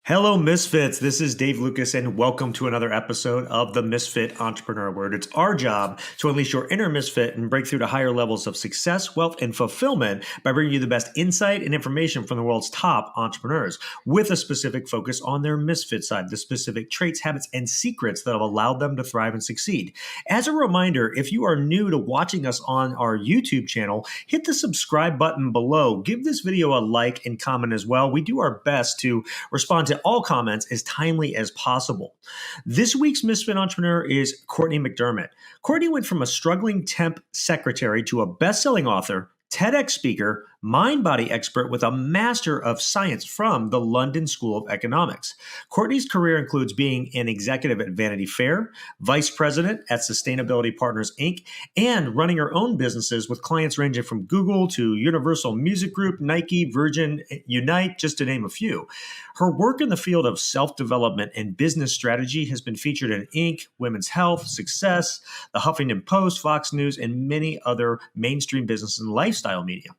Hello, Misfits. This is Dave Lukas, and welcome to another episode of the Misfit Entrepreneur Word. It's our job to unleash your inner misfit and break through to higher levels of success, wealth, and fulfillment by bringing you the best insight and information from the world's top entrepreneurs, with a specific focus on their misfit side, the specific traits, habits, and secrets that have allowed them to thrive and succeed. As a reminder, if you are new to watching us on our YouTube channel, hit the subscribe button below. Give this video a like and comment as well. We do our best to respond to all comments as timely as possible. This week's Misfit Entrepreneur is Cortney McDermott. Cortney went from a struggling temp secretary to a best-selling author, TEDx speaker, Mindbody expert with a Master of Science from the London School of Economics. Cortney's career includes being an executive at Vanity Fair, vice president at Sustainability Partners, Inc., and running her own businesses with clients ranging from Google to Universal Music Group, Nike, Virgin, Unite, just to name a few. Her work in the field of self-development and business strategy has been featured in Inc., Women's Health, Success, The Huffington Post, Fox News, and many other mainstream business and lifestyle media.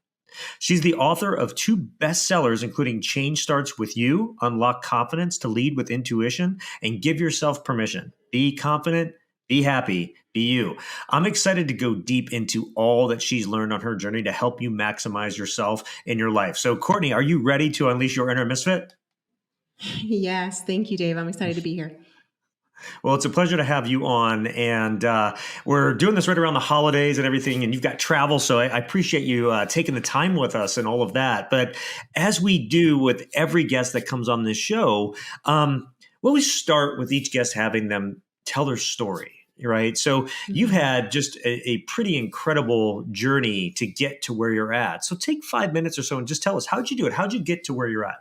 She's the author of 2 bestsellers, including Change Starts With You, Unlock Confidence to Lead with Intuition, and Give Yourself Permission. Be confident, be happy, be you. I'm excited to go deep into all that she's learned on her journey to help you maximize yourself in your life. So, Cortney, are you ready to unleash your inner misfit? Yes. Thank you, Dave. I'm excited to be here. Well, it's a pleasure to have you on, and we're doing this right around the holidays and everything, and you've got travel, so I appreciate you taking the time with us and all of that. But as we do with every guest that comes on this show, we always start with each guest having them tell their story, right? So you've had just a pretty incredible journey to get to where you're at. So take 5 minutes or so and just tell us, how'd you do it? How'd you get to where you're at?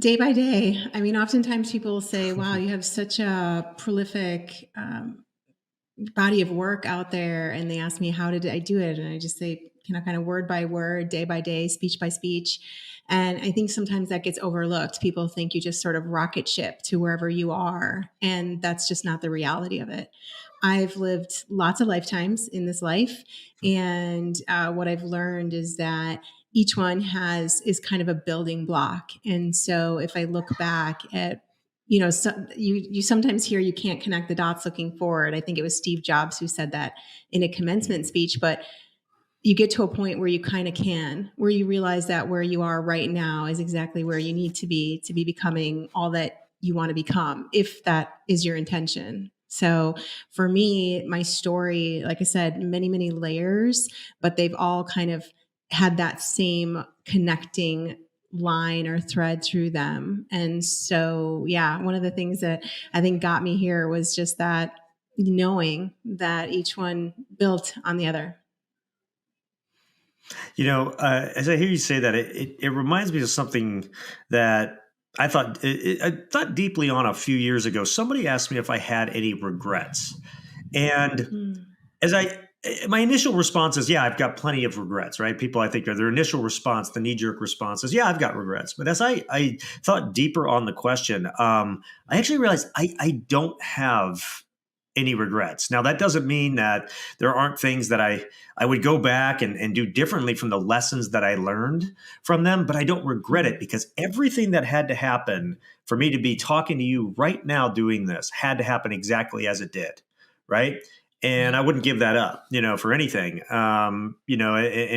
Day by day. I mean, oftentimes people say, wow, you have such a prolific body of work out there. And they ask me, how did I do it? And I just say, kind of word by word, day by day, speech by speech. And I think sometimes that gets overlooked. People think you just sort of rocket ship to wherever you are. And that's just not the reality of it. I've lived lots of lifetimes in this life. And what I've learned is that each one is kind of a building block. And so if I look back at, you sometimes hear you can't connect the dots looking forward. I think it was Steve Jobs who said that in a commencement speech, but you get to a point where you kind of can, where you realize that where you are right now is exactly where you need to be becoming all that you want to become, if that is your intention. So for me, my story, like I said, many, many layers, but they've all kind of had that same connecting line or thread through them. And so, yeah, one of the things that I think got me here was just that knowing that each one built on the other. As I hear you say that, it reminds me of something that I thought deeply on a few years ago. Somebody asked me if I had any regrets. And my initial response is, yeah, I've got plenty of regrets, right? People, I think, their initial response, the knee-jerk response is, yeah, I've got regrets. But as I thought deeper on the question, I actually realized I don't have any regrets. Now, that doesn't mean that there aren't things that I would go back and do differently from the lessons that I learned from them, but I don't regret it because everything that had to happen for me to be talking to you right now doing this had to happen exactly as it did, right? And I wouldn't give that up, for anything. And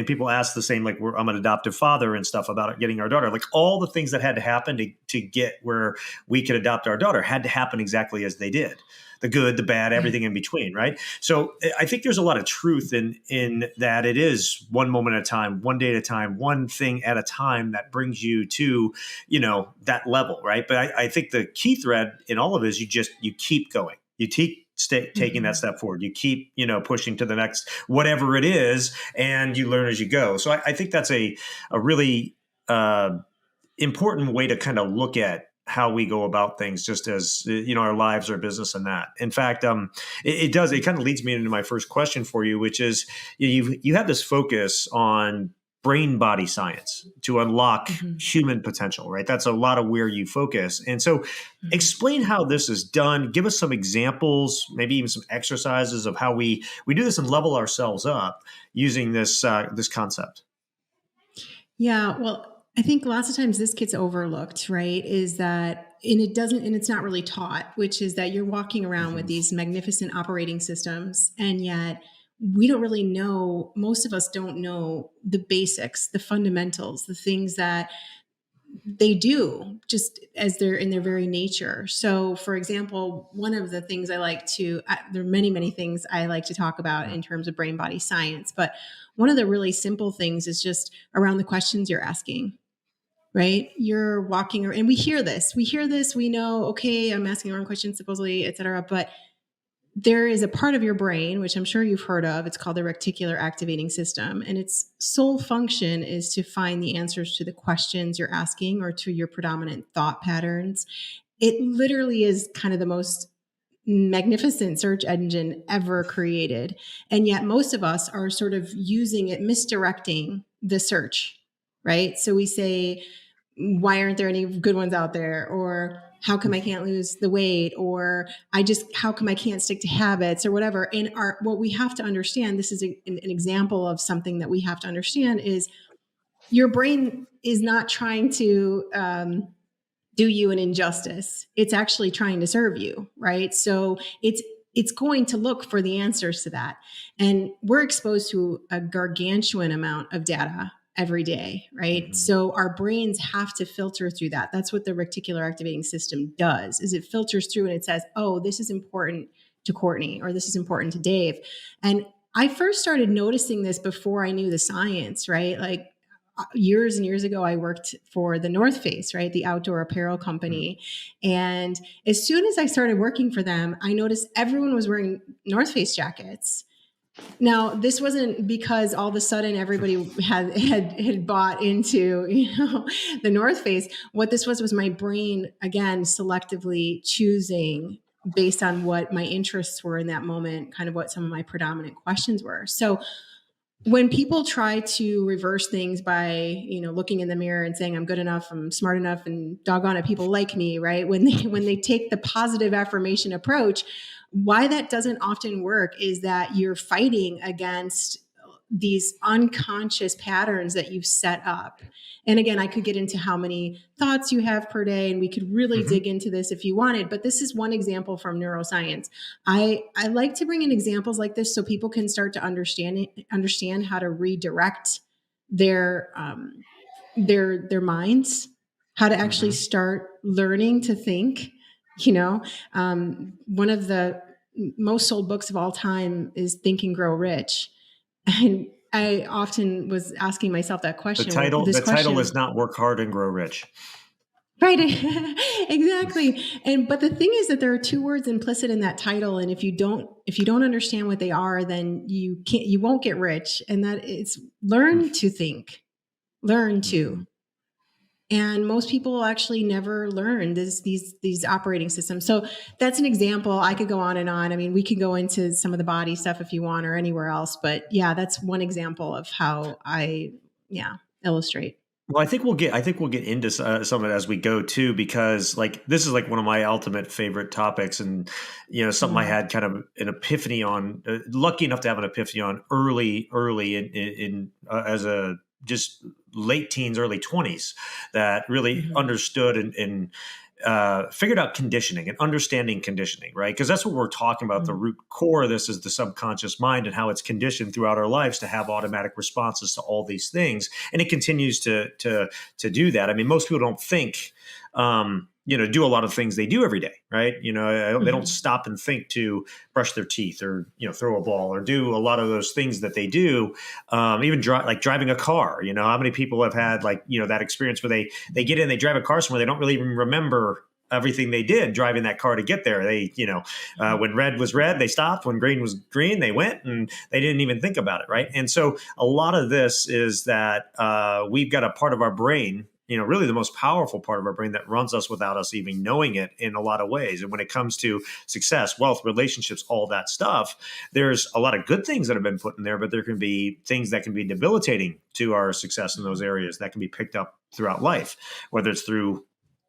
people ask the same, like, I'm an adoptive father and stuff about getting our daughter. Like, all the things that had to happen to get where we could adopt our daughter had to happen exactly as they did. The good, the bad, everything in between, right? So I think there's a lot of truth in that. It is one moment at a time, one day at a time, one thing at a time that brings you to, that level, right? But I think the key thread in all of it is you keep going. You keep taking that step forward. You keep, pushing to the next, whatever it is, and you learn as you go. So I think that's a really important way to kind of look at how we go about things, just as, our lives, our business, and that. In fact, it kind of leads me into my first question for you, which is you have this focus on brain body science to unlock human potential, right? That's a lot of where you focus. And so explain how this is done. Give us some examples, maybe even some exercises of how we do this and level ourselves up using this concept. Yeah, well, I think lots of times this gets overlooked, right? Is that, and it's not really taught, which is that you're walking around with these magnificent operating systems, and yet we don't really know, most of us don't know the basics, the fundamentals, the things that they do just as they're in their very nature. So, for example, one of the things there are many, many things I like to talk about in terms of brain body science, but one of the really simple things is just around the questions you're asking, right? You're walking around, and we hear this, we know, okay, I'm asking the wrong questions, supposedly, et cetera. But there is a part of your brain, which I'm sure you've heard of. It's called the reticular activating system. And its sole function is to find the answers to the questions you're asking or to your predominant thought patterns. It literally is kind of the most magnificent search engine ever created. And yet most of us are sort of using it, misdirecting the search, right? So we say, why aren't there any good ones out there? Or how come I can't lose the weight? Or how come I can't stick to habits or whatever? And what we have to understand, this is an example of something that we have to understand, is your brain is not trying to do you an injustice. It's actually trying to serve you, right? So it's going to look for the answers to that. And we're exposed to a gargantuan amount of data every day, right? So our brains have to filter through that. That's what the reticular activating system does, is it filters through and it says, oh, this is important to Cortney, or this is important to Dave. And I first started noticing this before I knew the science, right? Like years and years ago, I worked for the North Face, right? The outdoor apparel company. And as soon as I started working for them, I noticed everyone was wearing North Face jackets. Now, this wasn't because all of a sudden everybody had bought into, the North Face. What this was my brain, again, selectively choosing based on what my interests were in that moment, kind of what some of my predominant questions were. So when people try to reverse things by, looking in the mirror and saying I'm good enough, I'm smart enough, and doggone it, people like me, right? When they take the positive affirmation approach, why that doesn't often work is that you're fighting against these unconscious patterns that you've set up. And again, I could get into how many thoughts you have per day, and we could really dig into this if you wanted, but this is one example from neuroscience. I like to bring in examples like this so people can start to understand how to redirect their minds, how to actually start learning to think. One of the most sold books of all time is Think and Grow Rich. And I often was asking myself that question. The title is not Work Hard and Grow Rich. Right. Exactly. But the thing is that there are two words implicit in that title. And if you don't understand what they are, then you won't get rich. And that is learn to think, learn to. And most people actually never learn these operating systems. So that's an example. I could go on and on. I mean, we could go into some of the body stuff if you want, or anywhere else. But yeah, that's one example of how I illustrate. Well, I think we'll get into some of it as we go too, because like this is like one of my ultimate favorite topics, and something I had kind of an epiphany on. Lucky enough to have an epiphany on early in as a just late teens, early 20s, that really understood and figured out conditioning and understanding conditioning, right? Because that's what we're talking about. The root core of this is the subconscious mind and how it's conditioned throughout our lives to have automatic responses to all these things, and it continues to do that. I mean, most people don't think. Do a lot of things they do every day, right? They don't stop and think to brush their teeth or, throw a ball or do a lot of those things that they do. Even like driving a car, how many people have had that experience where they get in, they drive a car somewhere, they don't really even remember everything they did driving that car to get there. They, when red was red, they stopped. When green was green, they went, and they didn't even think about it, right? And so a lot of this is that we've got a part of our brain, really the most powerful part of our brain that runs us without us even knowing it in a lot of ways. And when it comes to success, wealth, relationships, all that stuff, there's a lot of good things that have been put in there, but there can be things that can be debilitating to our success in those areas that can be picked up throughout life, whether it's through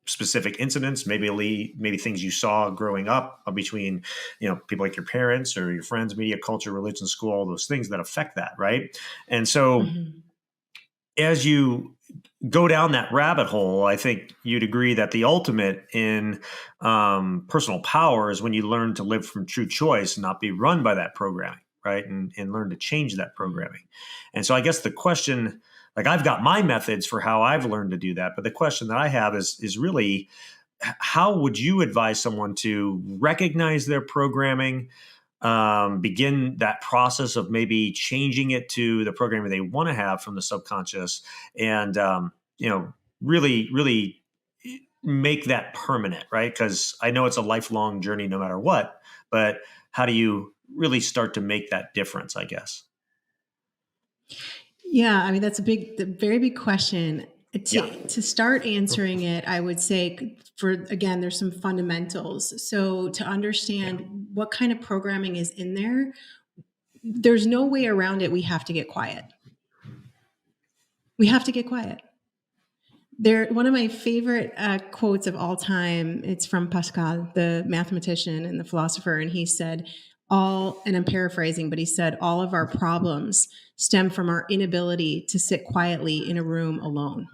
specific incidents, maybe things you saw growing up between, people like your parents or your friends, media, culture, religion, school, all those things that affect that. Right. And so as you go down that rabbit hole, I think you'd agree that the ultimate in personal power is when you learn to live from true choice and not be run by that programming, right? And learn to change that programming. And so I guess the question, like I've got my methods for how I've learned to do that, but the question that I have is really, how would you advise someone to recognize their programming, begin that process of maybe changing it to the programming they want to have from the subconscious, and really make that permanent, right? Because I know it's a lifelong journey no matter what, but how do you really start to make that difference, I guess? Yeah, I mean, that's very big question. Yeah. To start answering it, I would say again, there's some fundamentals. So to understand what kind of programming is in there, there's no way around it. We have to get quiet. We have to get quiet. One of my favorite quotes of all time, it's from Pascal, the mathematician and the philosopher, and he said, and I'm paraphrasing, but he said, all of our problems stem from our inability to sit quietly in a room alone.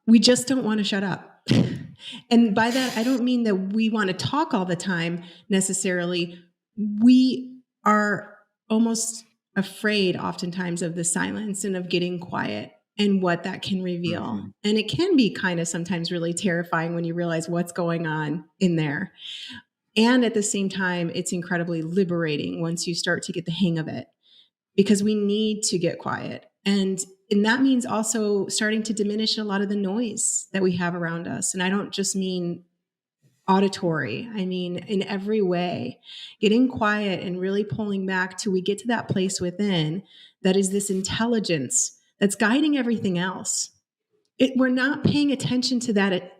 We just don't want to shut up. And by that, I don't mean that we want to talk all the time necessarily. We are almost afraid oftentimes of the silence and of getting quiet and what that can reveal. Mm-hmm. And it can be kind of sometimes really terrifying when you realize what's going on in there. And at the same time, it's incredibly liberating once you start to get the hang of it, because we need to get quiet. And that means also starting to diminish a lot of the noise that we have around us. And I don't just mean auditory. I mean, in every way, getting quiet and really pulling back till we get to that place within that is this intelligence that's guiding everything else. We're not paying attention to that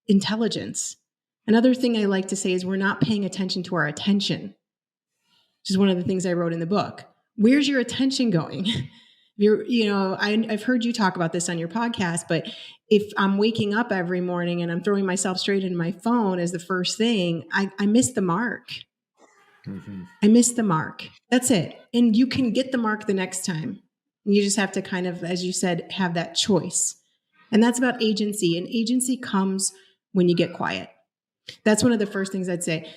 intelligence. Another thing I like to say is we're not paying attention to our attention, which is one of the things I wrote in the book. Where's your attention going? I've heard you talk about this on your podcast, but if I'm waking up every morning and I'm throwing myself straight into my phone as the first thing, I miss the mark. Mm-hmm. I miss the mark. That's it. And you can get the mark the next time. You just have to kind of, as you said, have that choice. And that's about agency. And agency comes when you get quiet. That's one of the first things I'd say.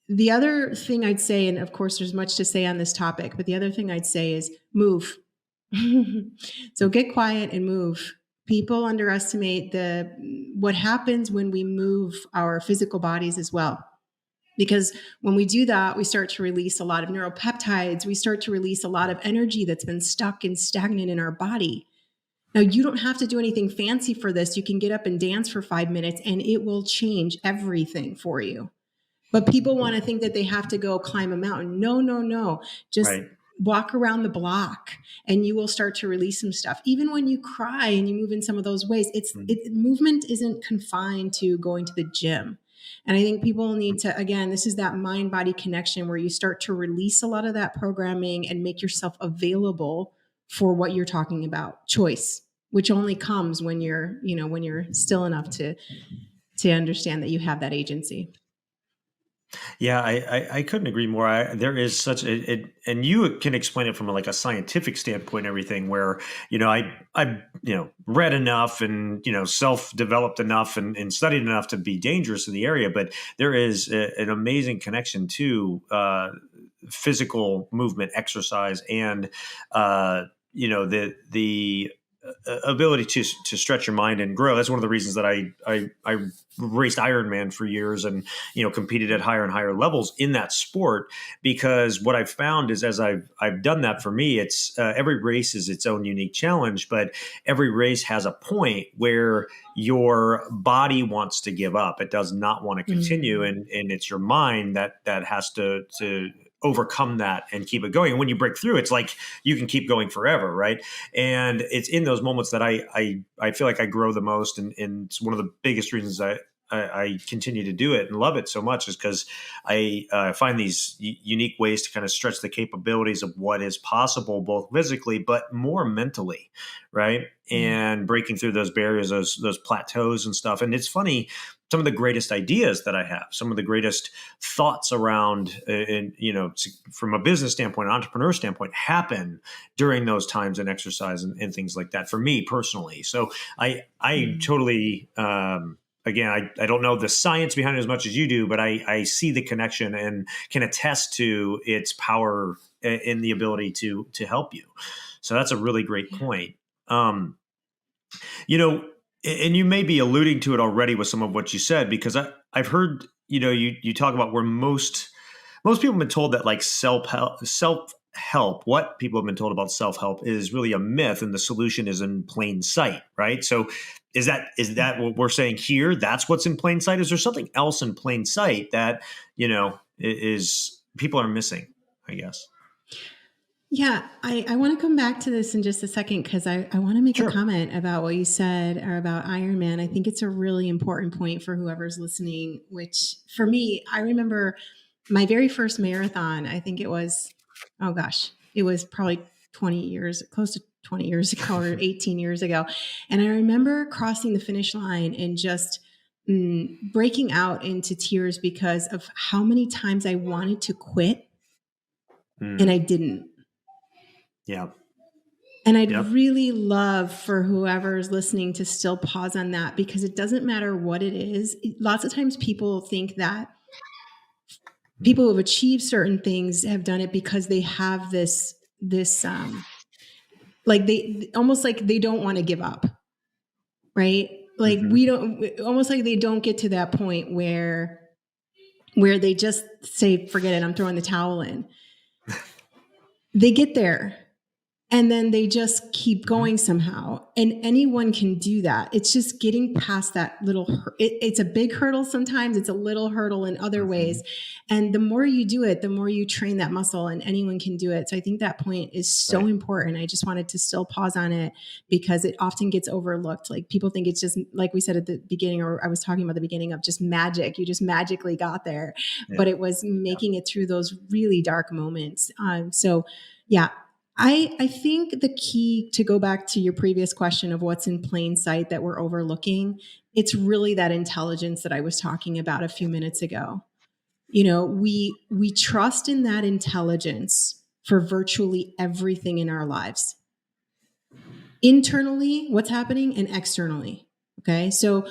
The other thing I'd say, and of course there's much to say on this topic, but the other thing I'd say is move. So get quiet and move. People underestimate what happens when we move our physical bodies as well. Because when we do that, we start to release a lot of neuropeptides. We start to release a lot of energy that's been stuck and stagnant in our body. Now, you don't have to do anything fancy for this. You can get up and dance for 5 minutes and it will change everything for you. But people want to think that they have to go climb a mountain. No. Just walk around the block and you will start to release some stuff. Even when you cry and you move in some of those ways, movement isn't confined to going to the gym. And I think people need to, again, this is that mind-body connection where you start to release a lot of that programming and make yourself available for what you're talking about, choice, which only comes when you're still enough to understand that you have that agency. Yeah, I couldn't agree more. There is such and you can explain it from like a scientific standpoint, and everything, where, I read enough and, self-developed enough and studied enough to be dangerous in the area, but there is an amazing connection to physical movement, exercise, and the ability to stretch your mind and grow. That's one of the reasons that I raced Ironman for years and, competed at higher and higher levels in that sport, because what I've found is, as I've done that, for me, it's every race is its own unique challenge, but every race has a point where your body wants to give up. It does not want to continue. Mm-hmm. And it's your mind that has to overcome that and keep it going. And when you break through, it's like you can keep going forever, right? And it's in those moments that I feel like I grow the most, and it's one of the biggest reasons I continue to do it and love it so much is because I find these unique ways to kind of stretch the capabilities of what is possible, both physically, but more mentally, right? And breaking through those barriers, those plateaus and stuff. And it's funny, some of the greatest ideas that I have, some of the greatest thoughts around, and from a business standpoint, an entrepreneur standpoint, happen during those times in exercise and things like that. For me personally, so I totally. Again, I don't know the science behind it as much as you do, but I see the connection and can attest to its power in the ability to help you. So that's a really great point. And you may be alluding to it already with some of what you said, because I've heard, you talk about where most people have been told that like self-help, what people have been told about self-help is really a myth and the solution is in plain sight, right? So is that what we're saying here? That's what's in plain sight? Is there something else in plain sight that, is people are missing, I guess? Yeah, I want to come back to this in just a second because I want to make Sure. a comment about what you said or about Ironman. I think it's a really important point for whoever's listening, which for me, I remember my very first marathon. I think it was, oh gosh, it was probably 20 years, close to 20 years ago or 18 years ago. And I remember crossing the finish line and just breaking out into tears because of how many times I wanted to quit and I didn't. Yeah. And I'd really love for whoever's listening to still pause on that, because it doesn't matter what it is. Lots of times people think that people who have achieved certain things have done it because they have this like they almost like they don't want to give up, right? Like we don't, almost like they don't get to that point where they just say, forget it, I'm throwing the towel in. They get there. And then they just keep going somehow. And anyone can do that. It's just getting past that little, it's a big hurdle sometimes. It's a little hurdle in other ways. And the more you do it, the more you train that muscle, and anyone can do it. So I think that point is so important. I just wanted to still pause on it because it often gets overlooked. Like people think it's just, like we said at the beginning, or I was talking about the beginning, of just magic. You just magically got there. Yeah. But it was making it through those really dark moments. So yeah. I think the key, to go back to your previous question of what's in plain sight that we're overlooking, it's really that intelligence that I was talking about a few minutes ago. We trust in that intelligence for virtually everything in our lives. Internally, what's happening, and externally. Okay. So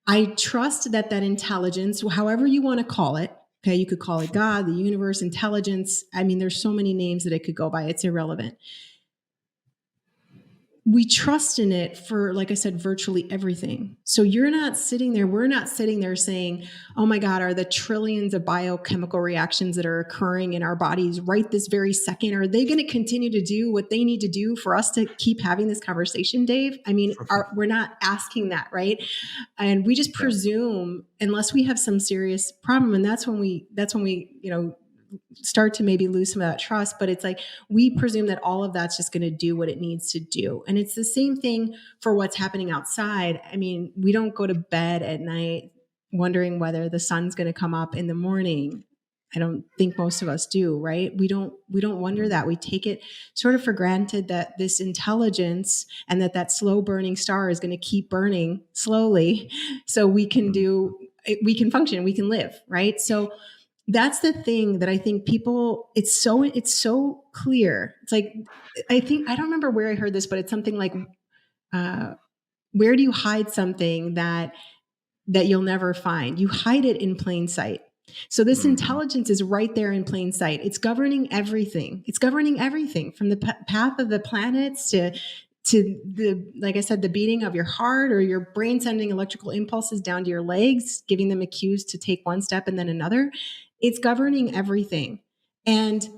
I trust that intelligence, however you want to call it, okay, you could call it God, the universe, intelligence. I mean, there's so many names that it could go by. It's irrelevant. We trust in it for, like I said, virtually everything. So we're not sitting there saying, oh my God, are the trillions of biochemical reactions that are occurring in our bodies right this very second, are they going to continue to do what they need to do for us to keep having this conversation, Dave? I mean, we're not asking that, right? And we just presume, unless we have some serious problem, and that's when we start to maybe lose some of that trust. But it's like we presume that all of that's just going to do what it needs to do. And it's the same thing for what's happening outside. I mean, we don't go to bed at night wondering whether the sun's going to come up in the morning. I don't think most of us do, right? We don't wonder that. We take it sort of for granted that this intelligence and that slow burning star is going to keep burning slowly so we can function, we can live, right? So that's the thing that I think people, it's so clear. It's like, I don't remember where I heard this, but it's something like, where do you hide something that you'll never find? You hide it in plain sight. So this intelligence is right there in plain sight. It's governing everything. It's governing everything from the path of the planets to the, like I said, the beating of your heart, or your brain sending electrical impulses down to your legs, giving them cues to take one step and then another. It's governing everything. And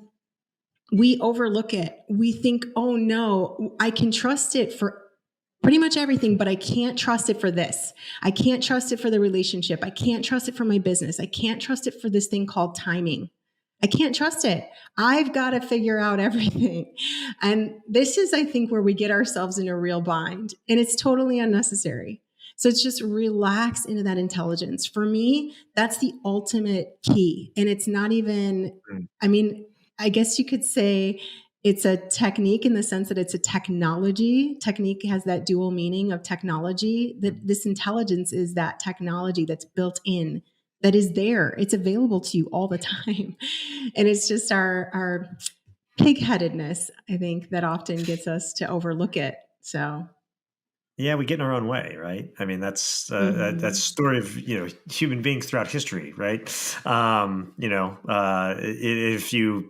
we overlook it. We think, oh no, I can trust it for pretty much everything, but I can't trust it for this. I can't trust it for the relationship. I can't trust it for my business. I can't trust it for this thing called timing. I can't trust it. I've got to figure out everything. And this is, I think, where we get ourselves in a real bind, and it's totally unnecessary. So it's just relax into that intelligence. For me, that's the ultimate key. And it's not even, I mean, I guess you could say it's a technique in the sense that it's a technology. Technique has that dual meaning of technology. That this intelligence is that technology that's built in, that is there. It's available to you all the time. And it's just our pig-headedness, I think, that often gets us to overlook it. So Yeah, we get in our own way, right? I mean, that's story of human beings throughout history, right? If you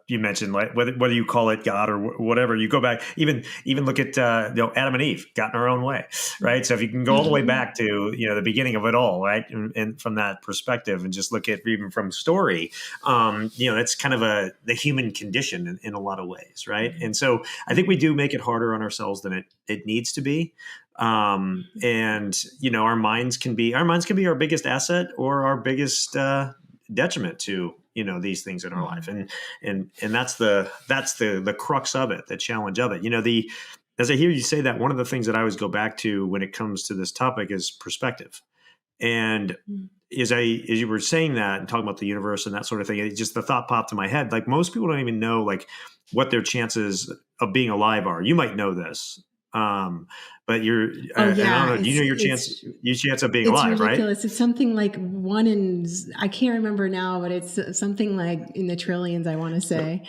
mentioned, like, whether you call it God or whatever, you go back, even look at Adam and Eve got in our own way, right? So if you can go all the way back to the beginning of it all, right, and from that perspective, and just look at even from story, that's kind of the human condition in a lot of ways, right? And so I think we do make it harder on ourselves than it needs to be. Our minds can be our biggest asset or our biggest detriment to these things in our life, and that's the crux of it, the challenge of it. As I hear you say that, one of the things that I always go back to when it comes to this topic is perspective. And as you were saying that and talking about the universe and that sort of thing, just the thought popped in my head. Like, most people don't even know like what their chances of being alive are. You might know this. But I don't know, you know your chance of being alive, right? It's ridiculous. It's something like I can't remember now, but it's something like in the trillions, I want to say.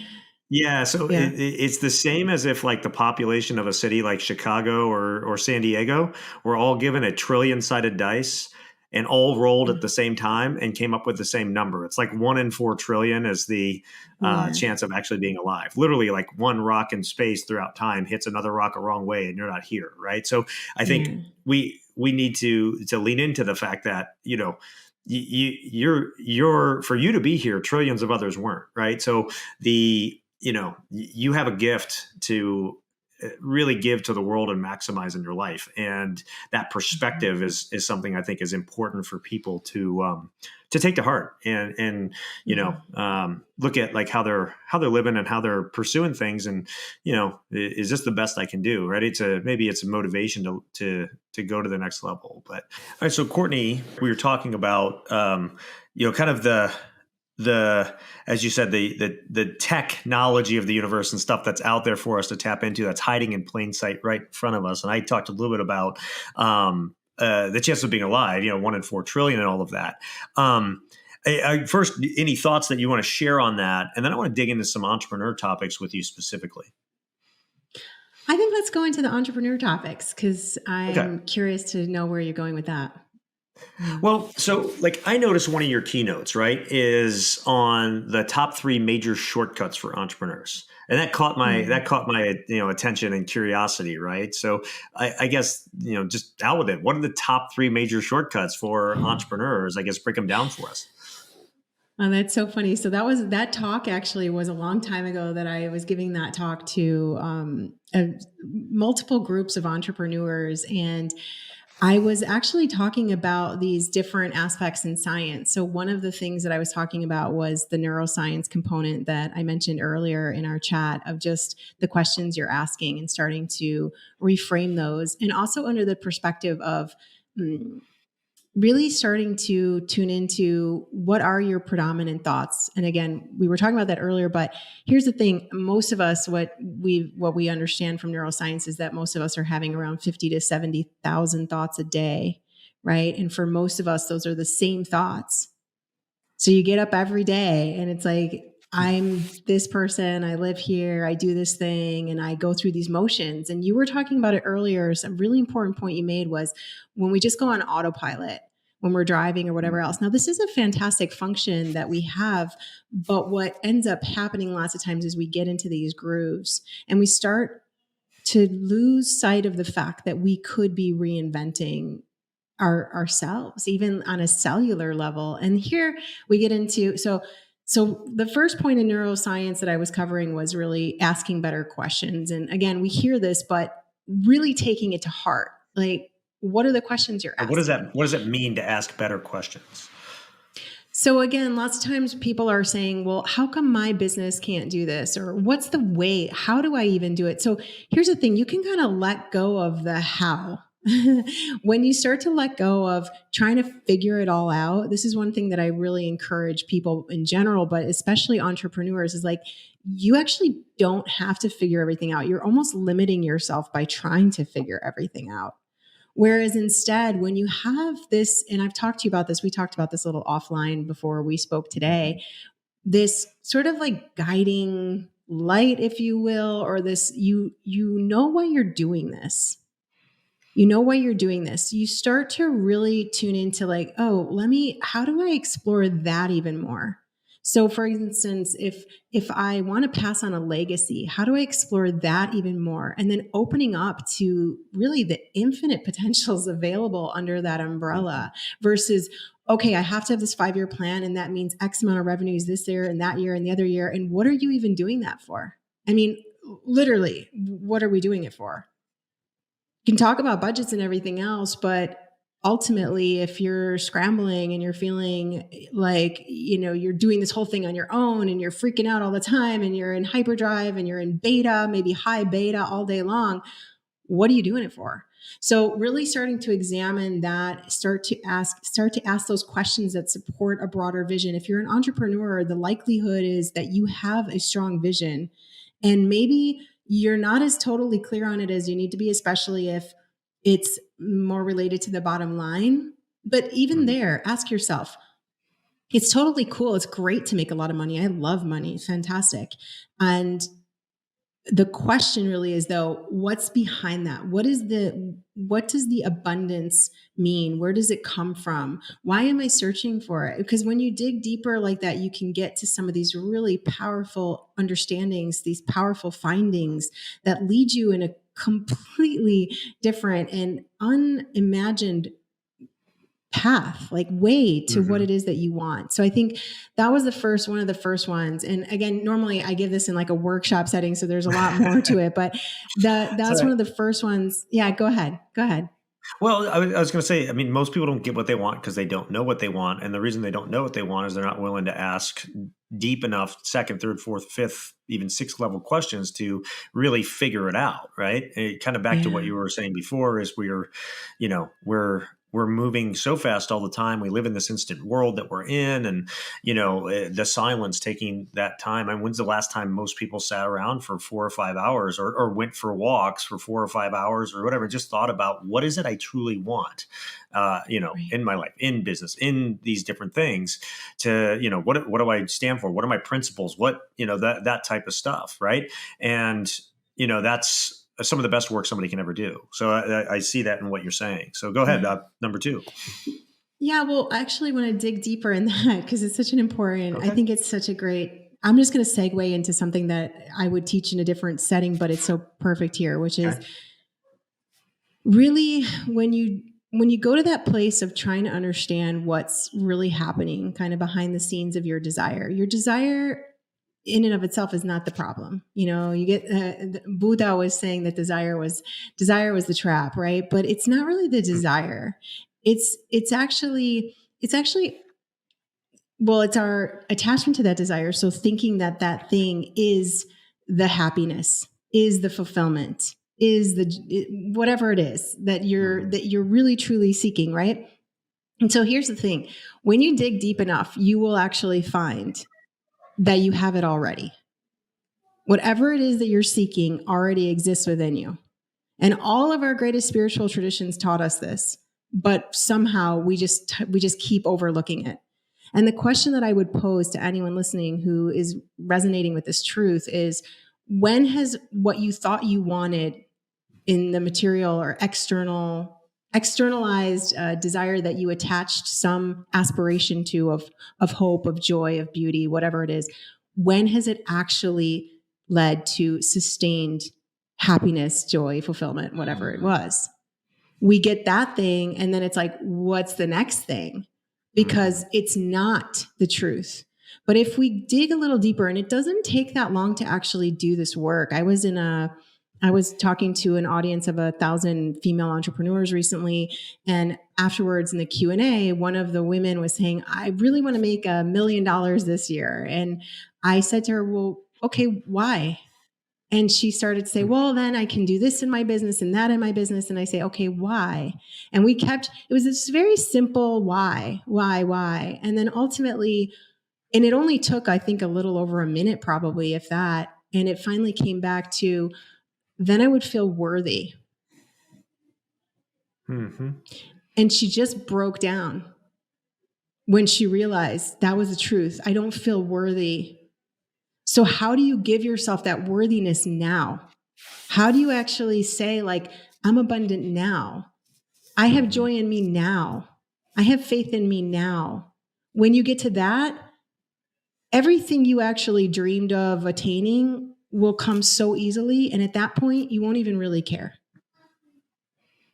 Yeah. So it's the same as if like the population of a city like Chicago or San Diego were all given a trillion-sided dice and all rolled at the same time and came up with the same number. It's like 1 in 4 trillion is the chance of actually being alive. Literally, like one rock in space throughout time hits another rock a wrong way and you're not here, right? So I think we need to lean into the fact that, you're for you to be here, trillions of others weren't, right? So you have a gift to really give to the world and maximize in your life, and that perspective is something I think is important for people to take to heart and look at like how they're living and how they're pursuing things, and is this the best I can do, right? Maybe it's a motivation to go to the next level. But all right, so Cortney, we were talking about kind of as you said, the technology of the universe and stuff that's out there for us to tap into, that's hiding in plain sight right in front of us. And I talked a little bit about the chance of being alive, 1 in 4 trillion and all of that. First, any thoughts that you want to share on that? And then I want to dig into some entrepreneur topics with you specifically. I think let's go into the entrepreneur topics, because I'm curious to know where you're going with that. Well, so like I noticed one of your keynotes, right, is on the top 3 major shortcuts for entrepreneurs. And that caught my attention and curiosity, right? So I guess, just out with it. What are the top 3 major shortcuts for entrepreneurs? I guess break them down for us. Oh, that's so funny. So that talk actually was a long time ago that I was giving that talk to multiple groups of entrepreneurs, and I was actually talking about these different aspects in science. So one of the things that I was talking about was the neuroscience component that I mentioned earlier in our chat, of just the questions you're asking and starting to reframe those. And also under the perspective of really starting to tune into what are your predominant thoughts. And again, we were talking about that earlier, but here's the thing. Most of us, what we understand from neuroscience is that most of us are having around 50 to 70,000 thoughts a day, right? And for most of us, those are the same thoughts. So you get up every day and it's like, I'm this person, I live here, I do this thing, and I go through these motions. And you were talking about it earlier. Some really important point you made was when we just go on autopilot, when we're driving or whatever else. Now, this is a fantastic function that we have, but what ends up happening lots of times is we get into these grooves and we start to lose sight of the fact that we could be reinventing ourselves, even on a cellular level. And here we get into, so the first point in neuroscience that I was covering was really asking better questions. And again, we hear this, but really taking it to heart. Like, what are the questions you're asking? What does it mean to ask better questions? So again, lots of times people are saying, well, how come my business can't do this? Or what's the way? How do I even do it? So here's the thing. You can kind of let go of the how. when you start to let go of trying to figure it all out, this is one thing that I really encourage people in general, but especially entrepreneurs, is like, you actually don't have to figure everything out. You're almost limiting yourself by trying to figure everything out. Whereas instead, when you have this, and I've talked to you about this, we talked about this a little offline before we spoke today, this sort of like guiding light, if you will, or this, you know why you're doing this. You know why you're doing this. You start to really tune into like, oh, how do I explore that even more? So for instance, if I want to pass on a legacy, how do I explore that even more? And then opening up to really the infinite potentials available under that umbrella versus, okay, I have to have this 5-year plan, and that means X amount of revenues this year and that year and the other year. And what are you even doing that for? I mean, literally, what are we doing it for? You can talk about budgets and everything else, but ultimately, if you're scrambling and you're feeling like, you're doing this whole thing on your own and you're freaking out all the time and you're in hyperdrive and you're in beta, maybe high beta all day long, what are you doing it for? So really starting to examine that, start to ask those questions that support a broader vision. If you're an entrepreneur, the likelihood is that you have a strong vision, and maybe you're not as totally clear on it as you need to be, especially if it's more related to the bottom line. But even there, ask yourself, it's totally cool. It's great to make a lot of money. I love money. Fantastic. And the question really is, though, what's behind that? What does the abundance mean? Where does it come from? Why am I searching for it? Because when you dig deeper like that, you can get to some of these really powerful understandings, these powerful findings that lead you in a completely different and unimagined path, like way to what it is that you want. So I think that was one of the first ones. And again, normally I give this in like a workshop setting, so there's a lot more to it, but that's one of the first ones. Yeah, go ahead. Well, I was going to say, I mean, most people don't get what they want because they don't know what they want. And the reason they don't know what they want is they're not willing to ask deep enough, second, third, fourth, fifth, even sixth level questions to really figure it out. Right. And kind of back to what you were saying before is we're moving so fast all the time. We live in this instant world that we're in, and the silence taking that time. And when's the last time most people sat around for 4 or 5 hours, or went for walks for 4 or 5 hours, or whatever, just thought about what is it I truly want, in my life, in business, in these different things. To what do I stand for? What are my principles? What that type of stuff, right? And that's some of the best work somebody can ever do. So I see that in what you're saying. So go ahead, number 2. Yeah, well, I actually want to dig deeper in that because it's such an important, I think it's such a great, I'm just going to segue into something that I would teach in a different setting, but it's so perfect here, which is really when you go to that place of trying to understand what's really happening kind of behind the scenes of your desire in and of itself is not the problem. You get Buddha was saying that desire was the trap, right? But it's not really the desire. It's actually well, it's our attachment to that desire. So thinking that thing is the happiness, is the fulfillment, is whatever it is that you're really truly seeking, right? And so here's the thing: when you dig deep enough, you will actually find that you have it already. Whatever it is that you're seeking already exists within you. And all of our greatest spiritual traditions taught us this, but somehow we just keep overlooking it. And the question that I would pose to anyone listening who is resonating with this truth is, when has what you thought you wanted in the material or externalized desire that you attached some aspiration to of hope, of joy, of beauty, whatever it is, when has it actually led to sustained happiness, joy, fulfillment, whatever it was? We get that thing, and then it's like, what's the next thing? Because it's not the truth. But if we dig a little deeper, and it doesn't take that long to actually do this work. I was talking to an audience of 1,000 female entrepreneurs recently, and afterwards in the Q&A, one of the women was saying, I really want to make $1 million this year. And I said to her, well, okay, why? And she started to say, well, then I can do this in my business and that in my business. And I say, okay, why? And it was this very simple why. And then ultimately, and it only took, I think, a little over a minute, probably, if that. And it finally came back to, then I would feel worthy. Mm-hmm. And she just broke down when she realized that was the truth. I don't feel worthy. So how do you give yourself that worthiness now? How do you actually say, like, I'm abundant now? I have joy in me now. I have faith in me now. When you get to that, everything you actually dreamed of attaining will come so easily. And at that point, you won't even really care.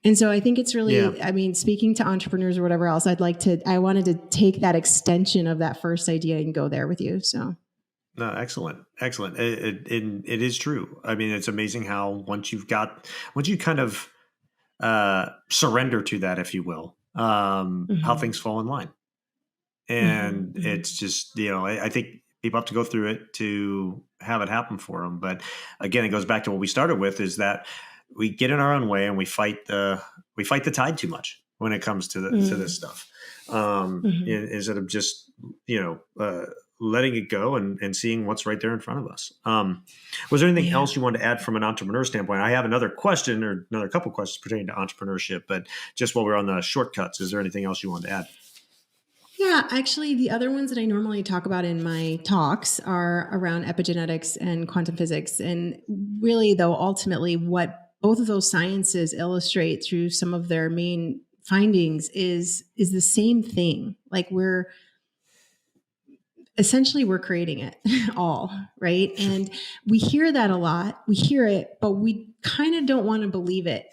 And so I think it's really, I mean, speaking to entrepreneurs or whatever else, I wanted to take that extension of that first idea and go there with you. So. No, excellent. It is true. I mean, it's amazing how once you kind of surrender to that, if you will, how things fall in line. And it's just, I think people have to go through it to have it happen for them. But again, it goes back to what we started with, is that we get in our own way and we fight the tide too much when it comes to to this stuff. Instead of just, letting it go and seeing what's right there in front of us. Was there anything else you wanted to add from an entrepreneur standpoint? I have another question, or another couple questions pertaining to entrepreneurship, but just while we're on the shortcuts, is there anything else you wanted to add? Yeah, actually, the other ones that I normally talk about in my talks are around epigenetics and quantum physics. And really, though, ultimately, what both of those sciences illustrate through some of their main findings is the same thing. Like, we're creating it all, right? And we hear that a lot. We hear it, but we kind of don't want to believe it.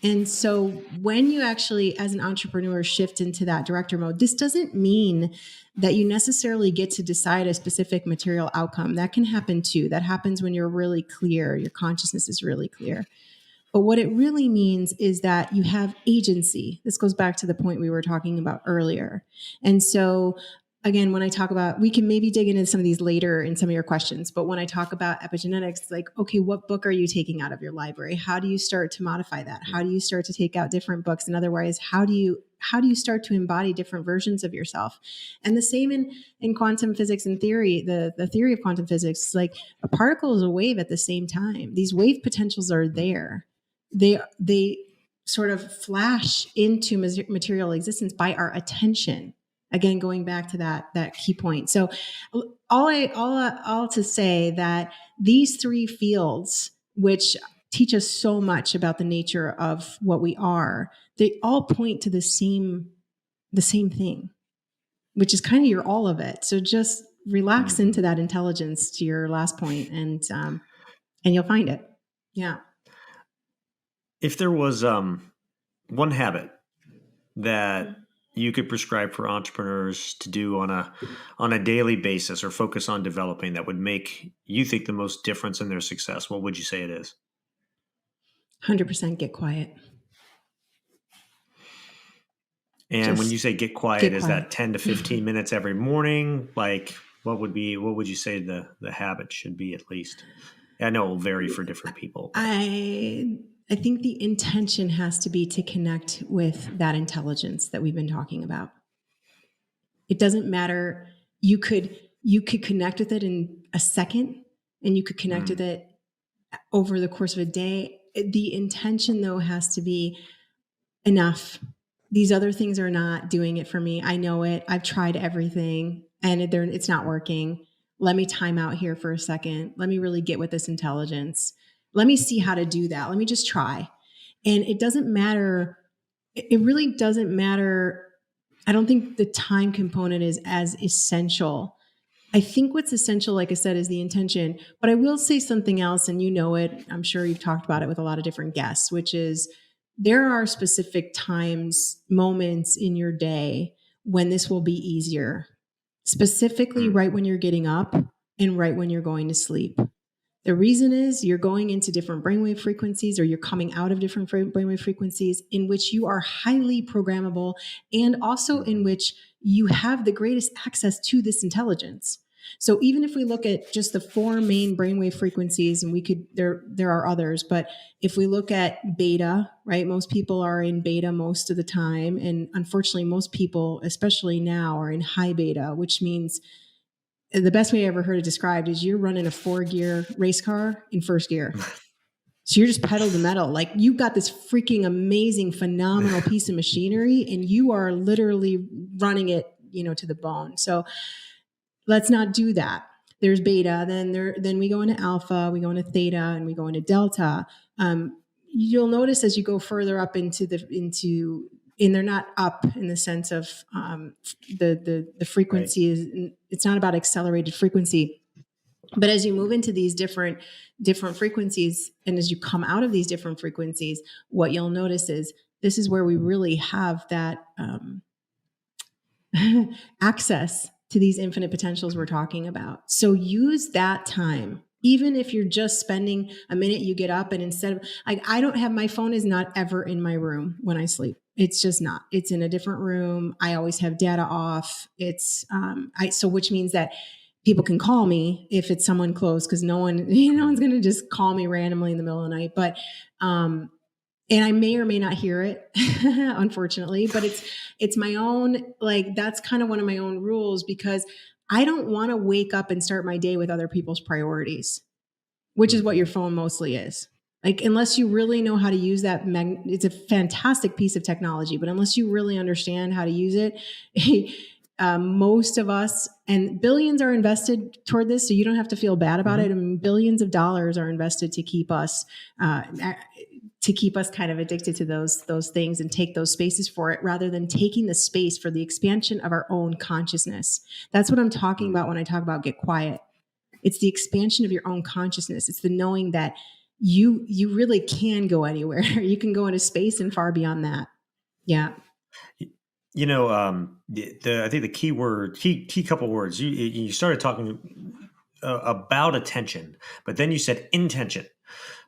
And so when you actually, as an entrepreneur, shift into that director mode, this doesn't mean that you necessarily get to decide a specific material outcome. That can happen too. That happens when you're really clear, your consciousness is really clear. But what it really means is that you have agency. This goes back to the point we were talking about earlier. And so again, when I talk about, we can maybe dig into some of these later in some of your questions, but when I talk about epigenetics, like, okay, what book are you taking out of your library? How do you start to modify that? How do you start to take out different books? And otherwise, how do you start to embody different versions of yourself? And the same in quantum physics and theory, the theory of quantum physics, like, a particle is a wave at the same time. These wave potentials are there. They sort of flash into material existence by our attention. Again, going back to that key point. So all to say that these three fields, which teach us so much about the nature of what we are, they all point to the same thing, which is kind of your all of it. So just relax into that intelligence, to your last point, and you'll find it. Yeah. If there was one habit that you could prescribe for entrepreneurs to do on a daily basis, or focus on developing, that would make you think the most difference in their success, what would you say it is? 100% get quiet. And when you say get quiet, is that 10 to 15 minutes every morning? Like, what would you say the habit should be, at least? I know it will vary for different people. I think the intention has to be to connect with that intelligence that we've been talking about. It doesn't matter. You could connect with it in a second, and you could connect with it over the course of a day. The intention, though, has to be enough. These other things are not doing it for me. I know it. I've tried everything, and it's not working. Let me time out here for a second. Let me really get with this intelligence. Let me see how to do that. Let me just try. And it doesn't matter. It really doesn't matter. I don't think the time component is as essential. I think what's essential, like I said, is the intention. But I will say something else, and you know it. I'm sure you've talked about it with a lot of different guests, which is there are specific times, moments in your day when this will be easier. Specifically right when you're getting up and right when you're going to sleep. The reason is you're going into different brainwave frequencies, or you're coming out of different brainwave frequencies in which you are highly programmable, and also in which you have the greatest access to this intelligence. So even if we look at just the 4 main brainwave frequencies, and there are others, but if we look at beta, right, most people are in beta most of the time. And unfortunately, most people, especially now, are in high beta, which means the best way I ever heard it described is you're running a 4-gear race car in first gear. So you're just pedal to metal. Like, you've got this freaking amazing, phenomenal piece of machinery, and you are literally running it, to the bone. So let's not do that. There's beta, then we go into alpha, we go into theta, and we go into delta. You'll notice as you go further up and they're not up in the sense of the frequency is, it's not about accelerated frequency. But as you move into these different frequencies, and as you come out of these different frequencies, what you'll notice is this is where we really have that access to these infinite potentials we're talking about. So use that time. Even if you're just spending a minute, you get up, and instead of, I don't have, my phone is not ever in my room when I sleep. It's just not. It's in a different room. I always have data off. It's so which means that people can call me if it's someone close, because no one's going to just call me randomly in the middle of the night. But and I may or may not hear it, unfortunately, but it's my own, like, that's kind of one of my own rules, because I don't want to wake up and start my day with other people's priorities, which is what your phone mostly is. Like, unless you really know how to use that, it's a fantastic piece of technology, but unless you really understand how to use it, most of us, and billions are invested toward this, so you don't have to feel bad about it. I mean, billions of dollars are invested to keep us kind of addicted to those things and take those spaces for it, rather than taking the space for the expansion of our own consciousness. That's what I'm talking about when I talk about get quiet. It's the expansion of your own consciousness. It's the knowing that you really can go anywhere. You can go into space and far beyond that. Yeah. I think the key couple words, you started talking about attention, but then you said intention.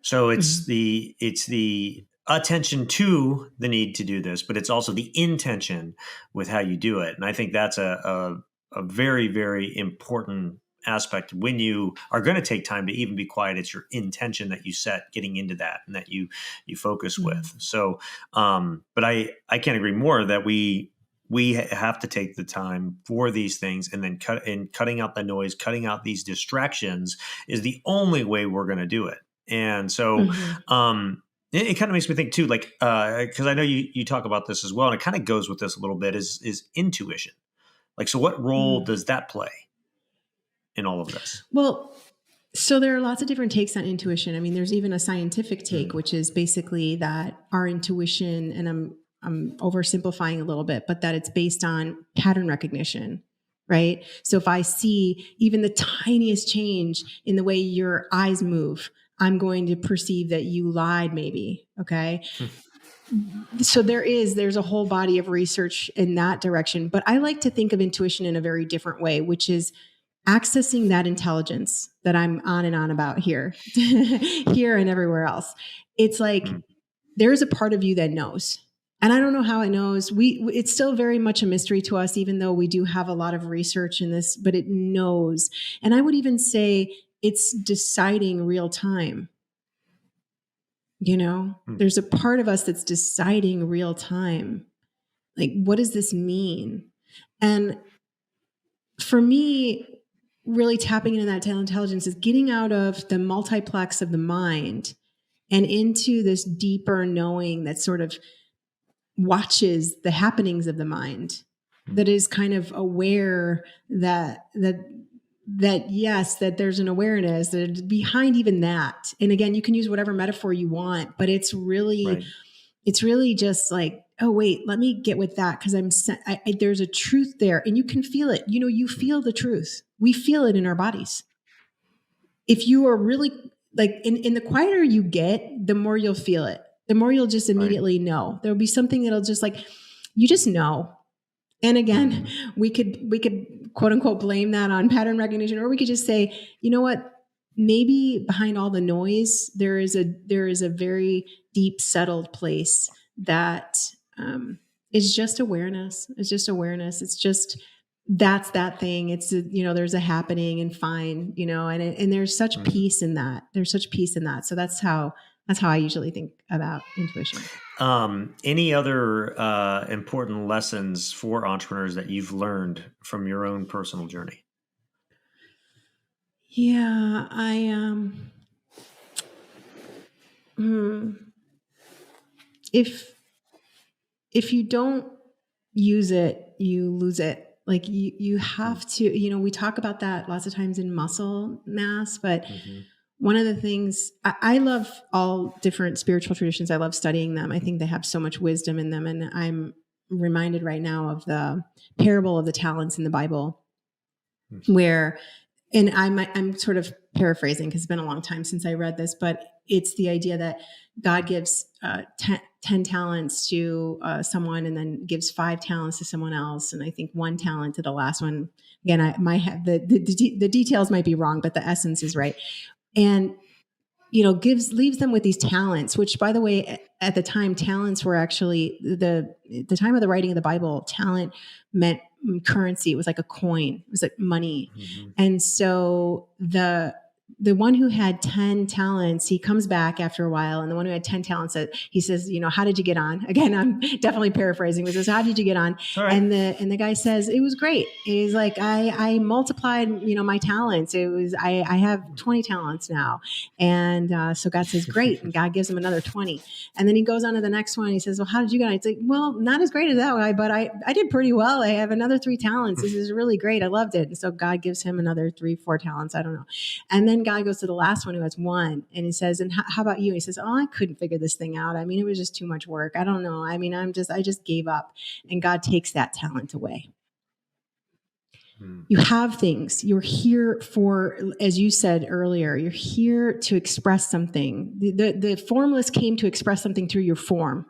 So it's the attention to the need to do this, but it's also the intention with how you do it. And I think that's a very, very important aspect when you are going to take time to even be quiet. It's your intention that you set getting into that, and that you focus with. So, but I can't agree more that we have to take the time for these things, and then cutting out the noise, cutting out these distractions is the only way we're going to do it. And so, it kind of makes me think too, like, because I know you talk about this as well, and it kind of goes with this a little bit, is intuition. Like, so what role does that play in all of this? Well, so there are lots of different takes on intuition. I mean, there's even a scientific take, which is basically that our intuition, and I'm oversimplifying a little bit, but that it's based on pattern recognition, right? So if I see even the tiniest change in the way your eyes move, I'm going to perceive that you lied, maybe. Okay. So there's a whole body of research in that direction, but I like to think of intuition in a very different way, which is accessing that intelligence that I'm on and on about here, here and everywhere else. It's like, there's a part of you that knows. And I don't know how it knows. It's still very much a mystery to us, even though we do have a lot of research in this, but it knows. And I would even say it's deciding real time. There's a part of us that's deciding real time. Like, what does this mean? And for me, really tapping into that intelligence is getting out of the multiplex of the mind and into this deeper knowing that sort of watches the happenings of the mind, that is kind of aware that yes, that there's an awareness that behind even that. And again, you can use whatever metaphor you want, but it's really just like, oh wait, let me get with that, because there's a truth there, and you can feel it. You feel the truth. We feel it in our bodies. If you are really like, in the quieter you get, the more you'll feel it. The more you'll just immediately know. There'll be something that'll just like, you just know. And again, we could quote unquote blame that on pattern recognition, or we could just say, you know what? Maybe behind all the noise, there is a very deep, settled place that is just awareness. It's just awareness. It's just that's that thing. It's, there's a happening and fine, and there's such peace in that. There's such peace in that. So that's how I usually think about intuition. Any other important lessons for entrepreneurs that you've learned from your own personal journey? Yeah, if you don't use it, you lose it. Like you have to, we talk about that lots of times in muscle mass, but one of the things I love all different spiritual traditions. I love studying them. I think they have so much wisdom in them. And I'm reminded right now of the parable of the talents in the Bible, where, and I'm sort of paraphrasing because it's been a long time since I read this, but it's the idea that God gives 10 talents to someone and then gives 5 talents to someone else. And I think 1 talent to the last one. Again, I might have the details might be wrong, but the essence is right. And, leaves them with these talents, which, by the way, at the time, talents were actually the time of the writing of the Bible, talent meant currency. It was like a coin. It was like money. And so the one who had 10 talents, he comes back after a while, and the one who had 10 talents, he says, how did you get on? Again, I'm definitely paraphrasing. He says, how did you get on? Right. And the guy says, it was great. He's like, I multiplied, my talents. It was, I have 20 talents now. And so God says, great. And God gives him another 20. And then he goes on to the next one. He says, well, how did you get on? It's like, well, not as great as that guy, but I did pretty well. I have another 3 talents. This is really great. I loved it. And so God gives him another 3, 4 talents. I don't know. And then God goes to the last one who has 1, and he says, and how about you? He says, oh, I couldn't figure this thing out. I mean, it was just too much work. I don't know. I mean, I just gave up. And God takes that talent away. You have things. You're here for, as you said earlier, you're here to express something. The formless came to express something through your form.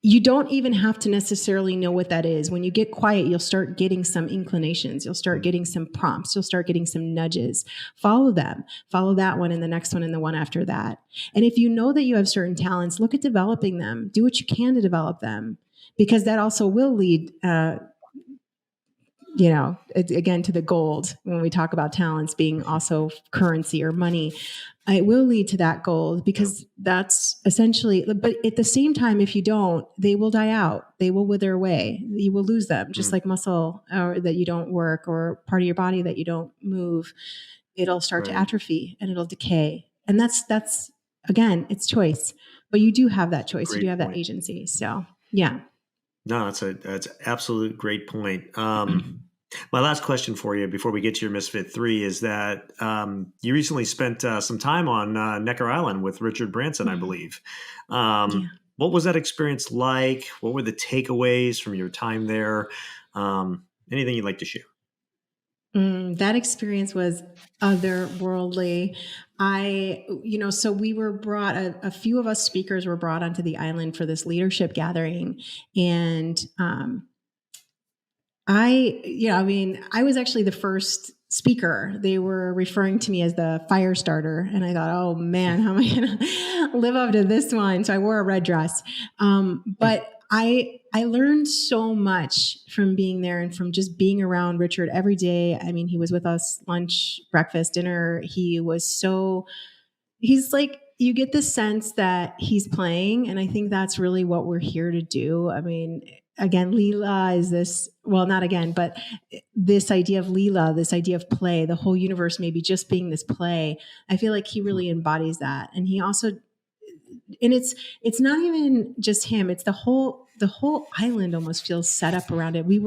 You don't even have to necessarily know what that is. When you get quiet, you'll start getting some inclinations. You'll start getting some prompts. You'll start getting some nudges. Follow them. Follow that one and the next one and the one after that. And if you know that you have certain talents, look at developing them. Do what you can to develop them, because that also will lead, again, to the gold. When we talk about talents being also currency or money, it will lead to that gold, because that's essentially, but at the same time, if you don't, they will die out. They will wither away. You will lose them, just like muscle that you don't work, or part of your body that you don't move. It'll start to atrophy and it'll decay. And that's again, it's choice, but you do have that choice. You do have that agency. So yeah. No, that's an absolute great point. My last question for you before we get to your Misfit 3 is that you recently spent some time on Necker Island with Richard Branson, I believe. What was that experience like? What were the takeaways from your time there? Anything you'd like to share? That experience was otherworldly. So we were brought, a few of us speakers were brought onto the island for this leadership gathering. And I was actually the first speaker. They were referring to me as the fire starter. And I thought, oh man, how am I going to live up to this one? So I wore a red dress. But I learned so much from being there and from just being around Richard every day. I mean, he was with us lunch, breakfast, dinner. He's like, you get the sense that he's playing. And I think that's really what we're here to do. I mean, again, Leela is this, well, not again, but this idea of Leela, this idea of play, the whole universe maybe just being this play. I feel like he really embodies that. And he also, and it's not even just him, it's the whole island almost feels set up around it. We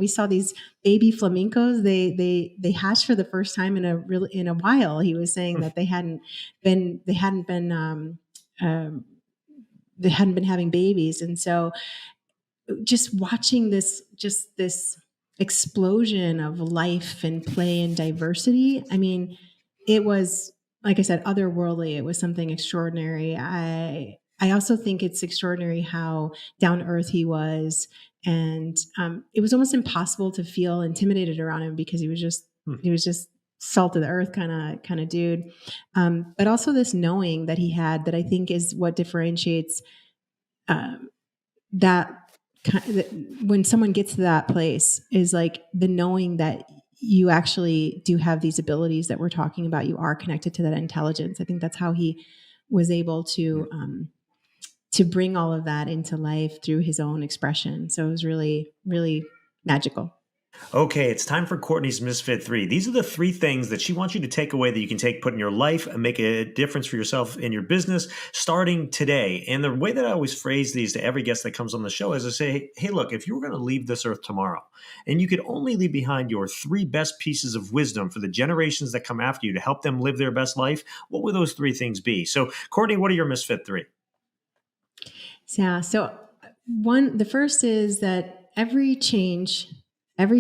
saw these baby flamencos. They hatched for the first time in a while. He was saying that they hadn't been having babies. And so just watching this explosion of life and play and diversity. I mean, it was, like I said, otherworldly. It was something extraordinary. I also think it's extraordinary how down to earth he was. And it was almost impossible to feel intimidated around him, because he was just salt of the earth kind of dude. But also this knowing that he had, that I think is what differentiates that when someone gets to that place is like the knowing that you actually do have these abilities that we're talking about. You are connected to that intelligence. I think that's how he was able to bring all of that into life through his own expression. So it was really, really magical. Okay, it's time for Cortney's Misfit 3. These are the 3 things that she wants you to take away that you can put in your life and make a difference for yourself in your business starting today. And the way that I always phrase these to every guest that comes on the show is I say, hey, look, if you were going to leave this earth tomorrow and you could only leave behind your 3 best pieces of wisdom for the generations that come after you to help them live their best life, what would those 3 things be? So, Cortney, what are your Misfit 3? Yeah. So the first is that every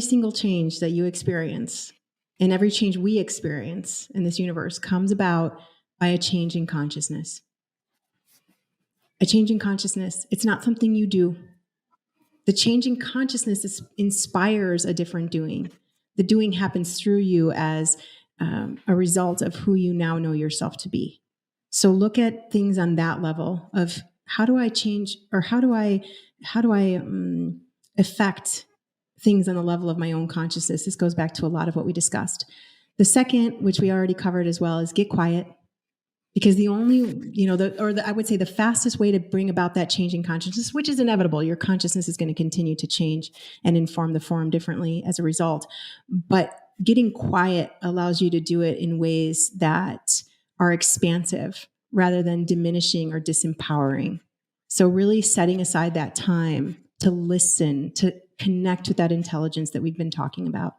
single change that you experience and every change we experience in this universe comes about by a change in consciousness. A change in consciousness. It's not something you do. The change in consciousness inspires a different doing. The doing happens through you as a result of who you now know yourself to be. So look at things on that level of how do I change, or how do I affect things on the level of my own consciousness. This goes back to a lot of what we discussed. The second, which we already covered as well, is get quiet. Because the only, I would say the fastest way to bring about that change in consciousness, which is inevitable, your consciousness is going to continue to change and inform the form differently as a result. But getting quiet allows you to do it in ways that are expansive rather than diminishing or disempowering. So really setting aside that time to listen, to connect with that intelligence that we've been talking about.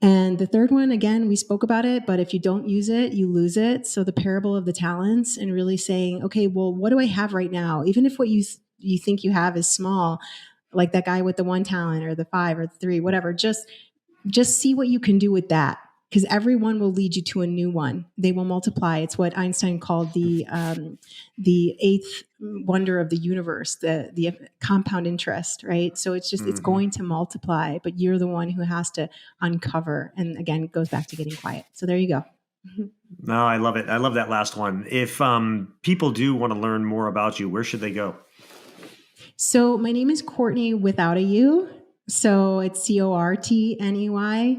And the third one, again, we spoke about it, but if you don't use it, you lose it. So the parable of the talents, and really saying, okay, well, what do I have right now? Even if what you think you have is small, like that guy with the 1 talent or the 5 or the 3, whatever, just see what you can do with that. Because everyone will lead you to a new one. They will multiply. It's what Einstein called the 8th wonder of the universe, the compound interest, right? So it's just, it's going to multiply, but you're the one who has to uncover. And again, it goes back to getting quiet. So there you go. No, I love it. I love that last one. If people do want to learn more about you, where should they go? So my name is Cortney without a U. So it's Cortney,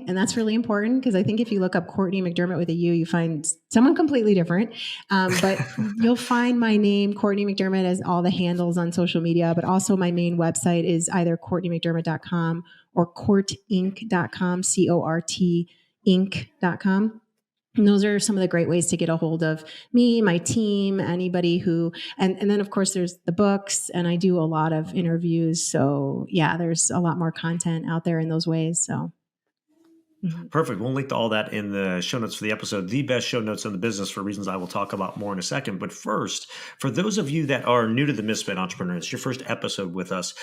and that's really important because I think if you look up Cortney McDermott with a U, you find someone completely different. But you'll find my name, Cortney McDermott, as all the handles on social media. But also my main website is either CourtneyMcDermott.com or CourtInc.com, CORT And those are some of the great ways to get a hold of me, my team, anybody who, and then of course there's the books, and I do a lot of interviews. So yeah, there's a lot more content out there in those ways. So. Perfect. We'll link to all that in the show notes for the episode, the best show notes in the business, for reasons I will talk about more in a second. But first, for those of you that are new to the Misfit Entrepreneur, it's your first episode with us.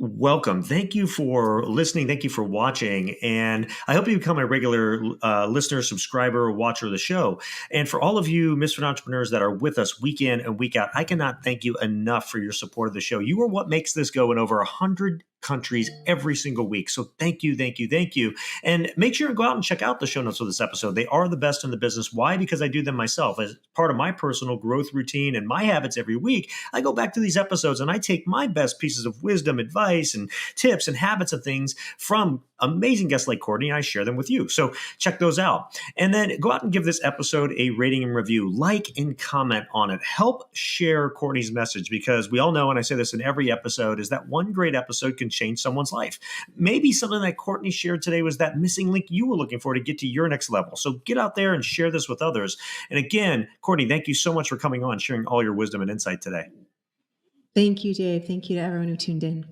Welcome. Thank you for listening. Thank you for watching. And I hope you become a regular listener, subscriber, watcher of the show. And for all of you Misfit entrepreneurs that are with us week in and week out, I cannot thank you enough for your support of the show. You are what makes this go in over 100 countries every single week. So thank you, thank you, thank you. And make sure and go out and check out the show notes of this episode. They are the best in the business. Why? Because I do them myself. As part of my personal growth routine and my habits every week, I go back to these episodes and I take my best pieces of wisdom, advice, and tips and habits of things from amazing guests like Cortney, and I share them with you. So check those out. And then go out and give this episode a rating and review. Like and comment on it. Help share Cortney's message, because we all know, and I say this in every episode, is that one great episode can change someone's life. Maybe something that Cortney shared today was that missing link you were looking for to get to your next level. So get out there and share this with others. And again, Cortney, thank you so much for coming on, sharing all your wisdom and insight today. Thank you, Dave. Thank you to everyone who tuned in.